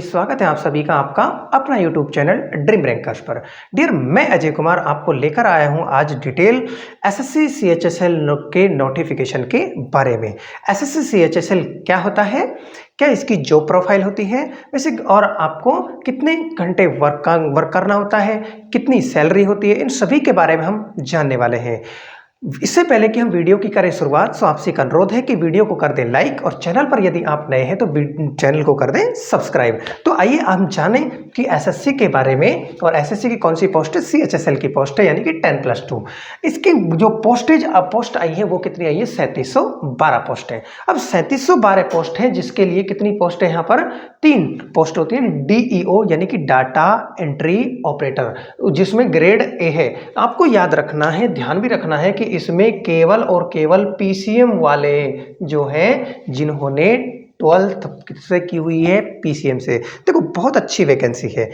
स्वागत है आप सभी का आपका अपना YouTube चैनल ड्रीम रैंकर्स पर। डियर, मैं अजय कुमार आपको लेकर आया हूं आज डिटेल एसएससी सीएचएसएल के नोटिफिकेशन के बारे में। एसएससी सीएचएसएल क्या होता है, क्या इसकी जॉब प्रोफाइल होती है बेसिक, और आपको कितने घंटे वर्क करना होता है, कितनी सैलरी होती है, इन सभी के बारे में हम जानने वाले हैं। इससे पहले कि हम वीडियो की करें शुरुआत, तो आपसे एक अनुरोध है कि वीडियो को कर दें लाइक और चैनल पर यदि आप नए हैं तो चैनल को कर दें सब्सक्राइब। तो आइए हम जानें कि एसएससी के बारे में, और एसएससी की कौन सी पोस्ट है, सीएचएसएल की पोस्ट है यानी कि 10+2। इसकी जो पोस्ट आई है वो कितनी आई है, 3712 पोस्ट है। अब 3712 पोस्ट है जिसके लिए कितनी पोस्ट है, यहाँ पर 3 पोस्ट होती है। डीईओ यानी कि डाटा एंट्री ऑपरेटर, जिसमें ग्रेड ए है। आपको याद रखना है, ध्यान भी रखना है कि इसमें केवल और केवल पीसीएम वाले जो हैं जिन्होंने 12th से की हुई है, पीसीएम से। देखो बहुत अच्छी वैकेंसी है।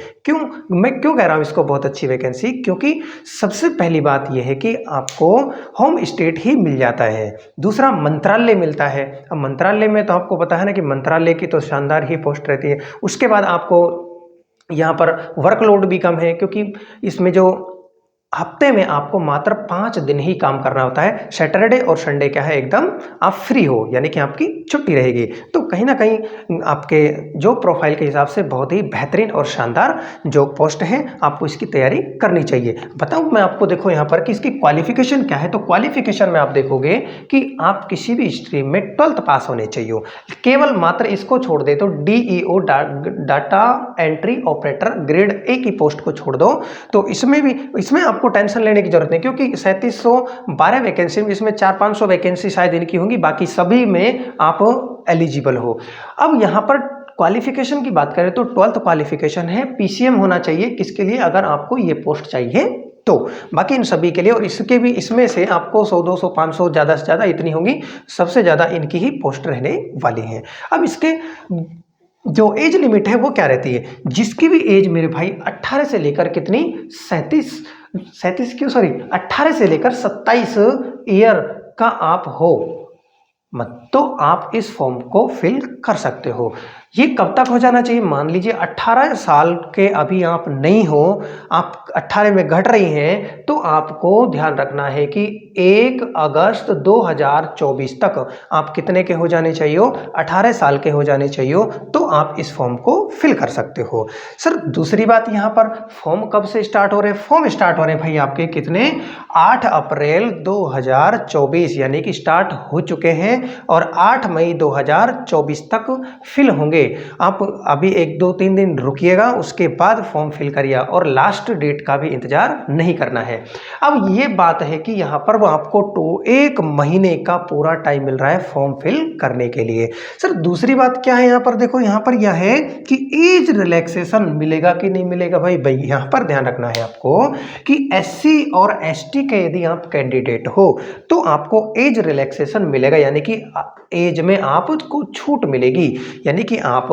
मैं क्यों कह रहा हूं इसको बहुत अच्छी वैकेंसी, क्योंकि सबसे पहली बात यह है कि आपको होम स्टेट ही मिल जाता है, दूसरा मंत्रालय मिलता है। अब मंत्रालय में तो आपको पता है ना कि मंत्रालय की तो शानदार ही पोस्ट रहती है। उसके बाद आपको यहाँ पर वर्कलोड भी कम है, क्योंकि इसमें जो हफ्ते में आपको मात्र 5 दिन ही काम करना होता है। सैटरडे और संडे क्या है, एकदम आप फ्री हो, यानी कि आपकी छुट्टी रहेगी। तो कहीं ना कहीं आपके जो प्रोफाइल के हिसाब से बहुत ही बेहतरीन और शानदार जो पोस्ट है, आपको इसकी तैयारी करनी चाहिए। बताऊं मैं आपको, देखो यहाँ पर कि इसकी क्वालिफिकेशन क्या है। तो क्वालिफिकेशन में आप देखोगे कि आप किसी भी स्ट्रीम में 12th पास होने चाहिए। केवल मात्र इसको छोड़ दे तो DEO data entry operator grade A की पोस्ट को छोड़ दो, तो इसमें आपको टेंशन लेने की जरूरत नहीं, क्योंकि 3712 वैकेंसी में इसमें 400-500 वैकेंसी शायद इनकी होंगी, बाकी सभी में आप एलिजिबल हो। अब यहाँ पर क्वालिफिकेशन की बात करें तो 12th क्वालिफिकेशन है, पीसीएम होना चाहिए। किसके लिए, अगर आपको ये पोस्ट चाहिए तो। बाकी इन सभी के लिए, और इसमें से आपको 100-200-500 ज़्यादा से ज़्यादा इतनी होंगी, सबसे ज़्यादा इनकी ही पोस्ट रहने वाली है। अब इसके जो एज लिमिट है वो क्या रहती है, जिसकी भी एज मेरे भाई 18 से लेकर कितनी, 18 से लेकर 27 ईयर का आप हो, तो आप इस फॉर्म को फिल कर सकते हो। ये कब तक हो जाना चाहिए, मान लीजिए 18 साल के अभी आप नहीं हो, आप 18 में घट रही हैं, तो आपको ध्यान रखना है कि 1 अगस्त 2024 तक आप कितने के हो जाने चाहिए, 18 साल के हो जाने चाहिए, तो आप इस फॉर्म को फिल कर सकते हो। सर दूसरी बात, यहाँ पर फॉर्म कब से स्टार्ट हो रहे हैं, फॉर्म स्टार्ट हो रहे हैं भाई आपके कितने, 8 अप्रैल 2024 यानी कि स्टार्ट हो चुके हैं, और 8 मई 2024 तक फिल होंगे। आप अभी 1-2-3 दिन रुकिएगा, उसके बाद फॉर्म फिल करिए, और लास्ट डेट का भी इंतजार नहीं करना है। अब ये बात है कि यहाँ पर वो आपको 1 महीने का पूरा टाइम मिल रहा है फॉर्म फिल करने के लिए। सर दूसरी बात क्या है, यहाँ पर देखो, यहाँ पर यह है कि एज रिलैक्सेशन मिलेगा कि नहीं मिलेगा। भाई यहाँ पर ध्यान रखना है आपको कि एससी और एसटी के यदि आप कैंडिडेट हो तो आपको एज रिलैक्सेशन मिलेगा, यानी कि एज में आपको छूट मिलेगी। यानी कि आप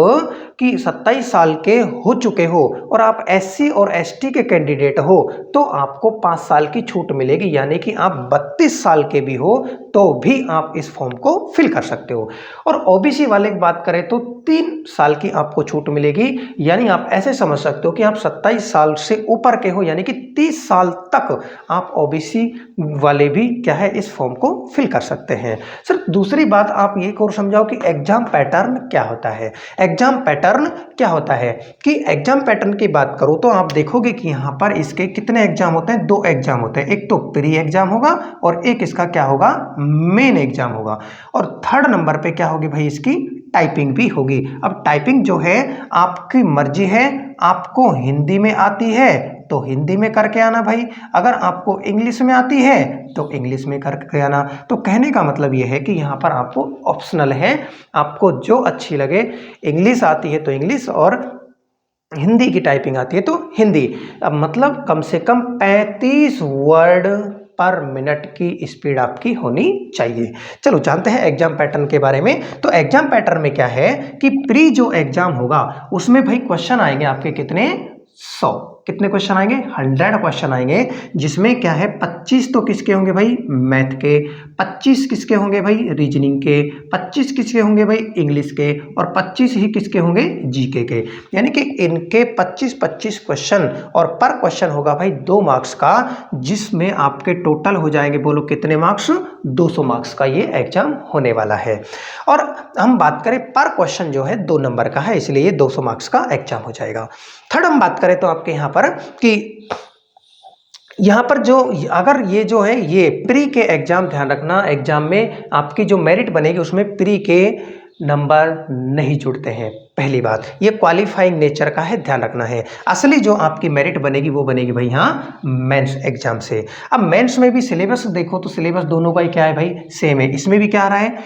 कि 27 साल के हो चुके हो और आप एससी और एसटी के कैंडिडेट हो तो आपको 5 साल की छूट मिलेगी, यानी कि आप 32 साल के भी हो तो भी आप इस फॉर्म को फिल कर सकते हो। और ओबीसी वाले की बात करें तो 3 साल की आपको छूट मिलेगी, यानी आप ऐसे समझ सकते हो कि आप 27 साल से ऊपर के हो, यानी कि 30 साल तक आप ओबीसी वाले भी क्या है, इस फॉर्म को फिल कर सकते हैं। सर दूसरी बात आप ये और समझाओ कि एग्जाम पैटर्न क्या होता है। एग्जाम पैटर्न क्या होता है कि एग्जाम पैटर्न की बात करो तो आप देखोगे कि यहाँ पर इसके कितने एग्जाम होते हैं, 2 एग्जाम होते हैं। एक तो प्री एग्जाम होगा और एक इसका क्या होगा, मेन एग्जाम होगा। और 3rd नंबर पे क्या होगी भाई, इसकी टाइपिंग भी होगी। अब टाइपिंग जो है आपकी मर्जी है, आपको हिंदी में आती है तो हिंदी में करके आना भाई, अगर आपको इंग्लिश में आती है तो इंग्लिश में करके आना। तो कहने का मतलब ये है कि यहाँ पर आपको ऑप्शनल है, आपको जो अच्छी लगे। इंग्लिश आती है तो इंग्लिश, और हिंदी की टाइपिंग आती है तो हिंदी। अब मतलब कम से कम 35 वर्ड पर मिनट की स्पीड आपकी होनी चाहिए। चलो जानते हैं एग्जाम पैटर्न के बारे में। तो एग्जाम पैटर्न में क्या है कि प्री जो एग्जाम होगा उसमें भाई क्वेश्चन आएंगे आपके कितने, 100 कितने क्वेश्चन आएंगे? 100 क्वेश्चन आएंगे, जिसमें क्या है 25 तो किसके होंगे भाई? मैथ के, 25 किसके होंगे भाई? रीजनिंग के, 25 किसके होंगे भाई? इंग्लिश के, और 25 ही किसके होंगे? जीके के। यानी कि इनके 25-25 क्वेश्चन, और पर क्वेश्चन होगा भाई 2 मार्क्स का, जिसमें आपके टोटल हो जाएंगे, बोलो कितने मार्क्स? 200 मार्क्स का ये एग्जाम होने वाला है। और हम बात करें पर क्वेश्चन जो है 2 नंबर का है, इसलिए ये 200 मार्क्स का एग्जाम हो जाएगा। थर्ड हम बात करें तो आपके यहाँ पर कि यहाँ पर जो अगर ये जो है ये प्री के एग्जाम, ध्यान रखना एग्जाम में आपकी जो मेरिट बनेगी उसमें प्री के नंबर नहीं जुड़ते हैं। पहली बात ये क्वालिफाइंग नेचर का है, ध्यान रखना है। असली जो आपकी मेरिट बनेगी वो बनेगी भाई यहाँ मेंस एग्जाम से। अब मेंस में भी सिलेबस देखो तो सिलेबस दोनों का ही क्या है भाई? सेम है। इसमें भी क्या आ रहा है?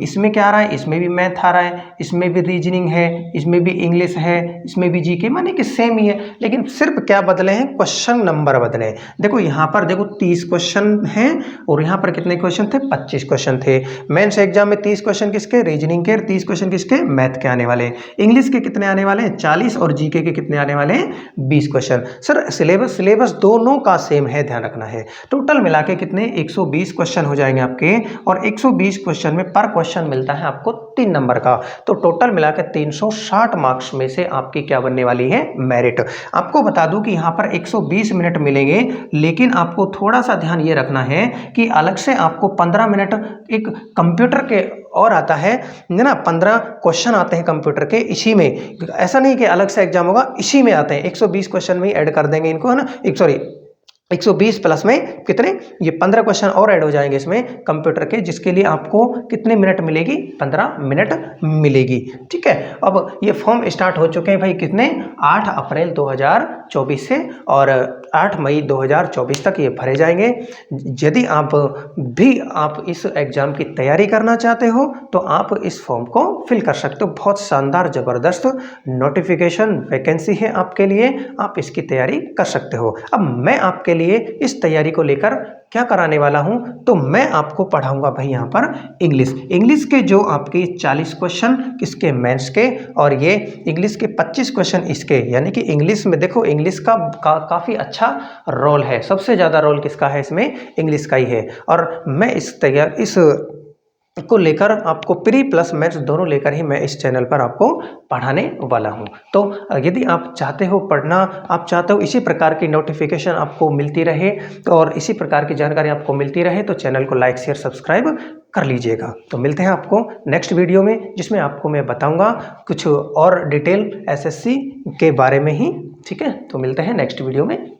इसमें क्या आ रहा है? इसमें भी मैथ आ रहा है, इसमें भी रीजनिंग है, इसमें भी इंग्लिश है, इसमें भी जीके, माने कि सेम ही है, लेकिन सिर्फ क्या बदले हैं? क्वेश्चन नंबर बदले हैं। देखो यहाँ पर देखो 30 क्वेश्चन हैं और यहाँ पर कितने क्वेश्चन थे? 25 क्वेश्चन थे। मेंस एग्जाम में 30 क्वेश्चन किसके? रीजनिंग के, 30 क्वेश्चन किसके? मैथ के आने वाले। इंग्लिश के कितने आने वाले हैं? 40, और जीके के कितने आने वाले हैं? 20 क्वेश्चन। सर सिलेबस दोनों का सेम है, ध्यान रखना है। टोटल मिला के कितने? 120 क्वेश्चन हो जाएंगे आपके, और 120 क्वेश्चन में पर क्वेश्चन मिलता है आपको 3 नंबर का, तो टोटल मिला के 360 मार्क्स में से आपकी क्या बनने वाली है? मेरिट। आपको बता दूं कि यहाँ पर 120 मिनट मिलेंगे, लेकिन आपको थोड़ा सा ध्यान ये रखना है कि अलग से आपको 15 मिनट एक कंप्यूटर के और आता है ना, 15 क्वेश्चन आते हैं कंप्यूटर के, इसी में, ऐसा नहीं कि अलग से एग्जाम होगा, इसी में आते हैं। 120 क्वेश्चन में ही ऐड कर देंगे इनको, है ना, 120 प्लस में कितने? ये 15 क्वेश्चन और ऐड हो जाएंगे इसमें कंप्यूटर के, जिसके लिए आपको कितने मिनट मिलेगी? 15 मिनट मिलेगी। ठीक है। अब ये फॉर्म स्टार्ट हो चुके हैं भाई, कितने? 8 अप्रैल 2024 से, और 8 मई 2024 तक ये भरे जाएंगे। यदि आप इस एग्जाम की तैयारी करना चाहते हो तो आप इस फॉर्म को फिल कर सकते हो। बहुत शानदार ज़बरदस्त नोटिफिकेशन वैकेंसी है आपके लिए, आप इसकी तैयारी कर सकते हो। अब मैं आपके लिए इस तैयारी को लेकर क्या कराने वाला हूं, तो मैं आपको पढ़ाऊंगा भाई यहाँ पर इंग्लिश के जो आपके 40 क्वेश्चन किसके? मेंस के, और ये इंग्लिश के 25 क्वेश्चन इसके। यानी कि इंग्लिश में देखो इंग्लिश का काफ़ी अच्छा रोल है, सबसे ज़्यादा रोल किसका है इसमें? इंग्लिश का ही है। और मैं इस को लेकर आपको प्री प्लस मेंस दोनों लेकर ही मैं इस चैनल पर आपको पढ़ाने वाला हूं। तो यदि आप चाहते हो पढ़ना, आप चाहते हो इसी प्रकार की नोटिफिकेशन आपको मिलती रहे और इसी प्रकार की जानकारी आपको मिलती रहे, तो चैनल को लाइक शेयर सब्सक्राइब कर लीजिएगा। तो मिलते हैं आपको नेक्स्ट वीडियो में, जिसमें आपको मैं बताऊंगा कुछ और डिटेल एसएससी के बारे में ही। ठीक है, तो मिलते हैं नेक्स्ट वीडियो में।